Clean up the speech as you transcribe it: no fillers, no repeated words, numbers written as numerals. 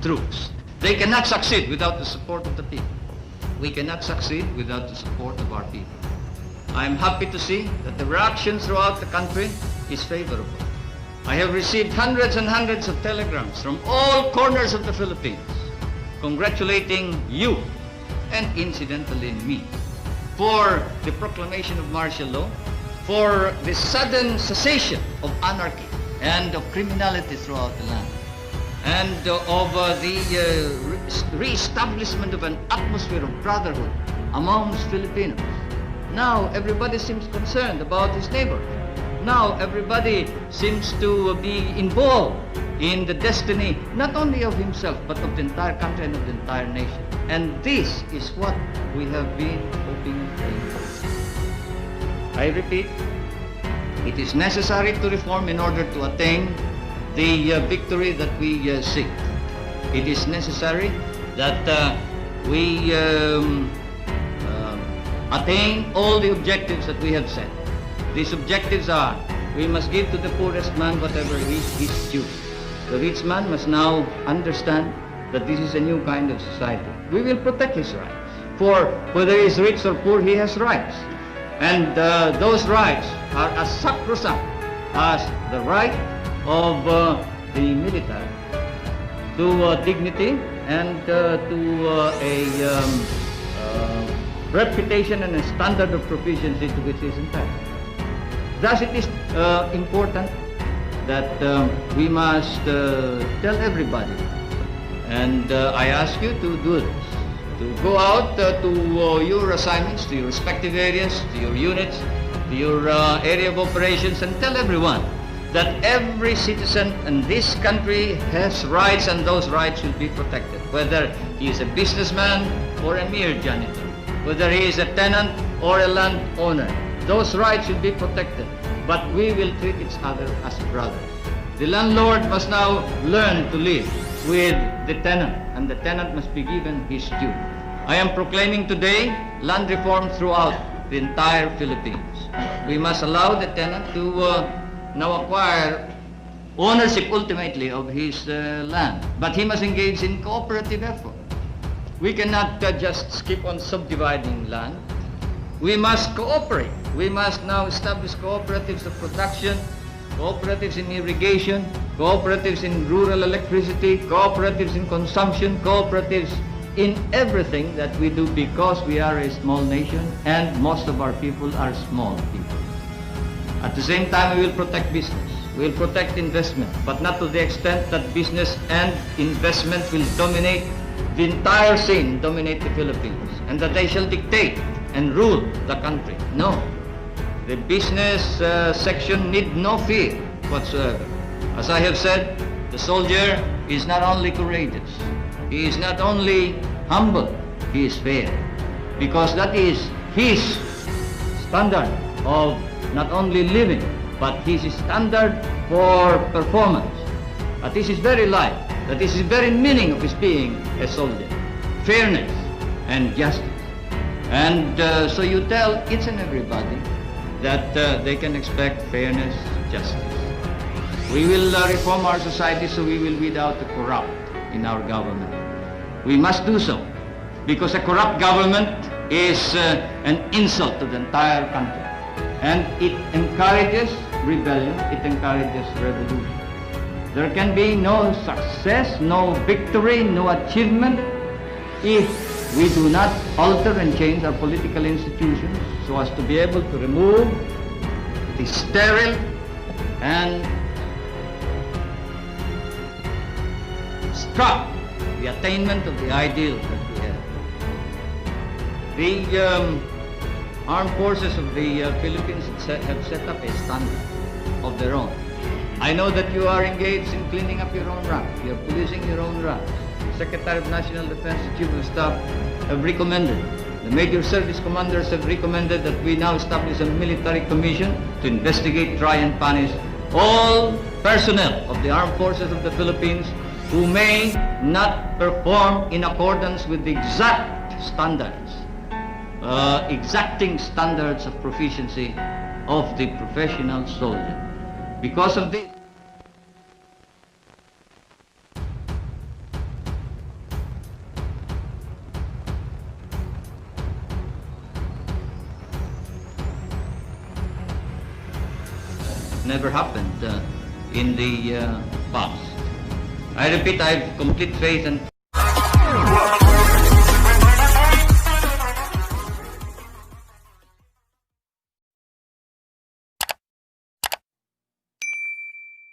troops. They cannot succeed without the support of the people. We cannot succeed without the support of our people. I am happy to see that the reaction throughout the country is favorable. I have received hundreds and hundreds of telegrams from all corners of the Philippines congratulating you and incidentally me for the proclamation of martial law, for the sudden cessation of anarchy and of criminality throughout the land, and of the re-establishment of an atmosphere of brotherhood amongst Filipinos. Now everybody seems concerned about his neighbor. Now everybody seems to be involved in the destiny not only of himself but of the entire country and of the entire nation. And this is what we have been hoping for. I repeat, it is necessary to reform in order to attain the victory that we seek. It is necessary that we attain all the objectives that we have set. These objectives are, we must give to the poorest man whatever is his due. The rich man must now understand that this is a new kind of society. We will protect his rights. For whether he is rich or poor, he has rights. And those rights are as sacrosanct as the right of the military to dignity and to a reputation and a standard of proficiency to which he is entitled. Thus it is important that we must tell everybody, and I ask you to do this, to go out to your assignments, to your respective areas, to your units, to your area of operations, and tell everyone that every citizen in this country has rights, and those rights should be protected, whether he is a businessman or a mere janitor, whether he is a tenant or a landowner. Those rights should be protected, but we will treat each other as brothers. The landlord must now learn to live with the tenant, and the tenant must be given his due. I am proclaiming today land reform throughout the entire Philippines. We must allow the tenant to now acquire ownership ultimately of his land, but he must engage in cooperative effort. We cannot just skip on subdividing land. We must cooperate. We must now establish cooperatives of production, cooperatives in irrigation, cooperatives in rural electricity, cooperatives in consumption, cooperatives in everything that we do, because we are a small nation and most of our people are small people. At the same time, we will protect business. We will protect investment, but not to the extent that business and investment will dominate the entire scene, dominate the Philippines, and that they shall dictate and rule the country. No. The business section need no fear whatsoever. As I have said, the soldier is not only courageous, he is not only humble, he is fair, because that is his standard of not only living, but his standard for performance. That is his very life, that is his very meaning of his being a soldier. Fairness and justice. And so you tell each and everybody that they can expect fairness, justice. We will reform our society so we will weed out the corrupt in our government. We must do so, because a corrupt government is an insult to the entire country. And it encourages rebellion, it encourages revolution. There can be no success, no victory, no achievement if we do not alter and change our political institutions so as to be able to remove the sterile and obstruct the attainment of the ideal that we have. The armed forces of the Philippines have set up a standard of their own. I know that you are engaged in cleaning up your own ranks. You are policing your own ranks. The Secretary of National Defense, the Chief of Staff have recommended, the major service commanders have recommended that we now establish a military commission to investigate, try and punish all personnel of the armed forces of the Philippines who may not perform in accordance with the exact standards, exacting standards of proficiency of the professional soldier. Because of this, never happened in the past. I repeat, I have complete faith and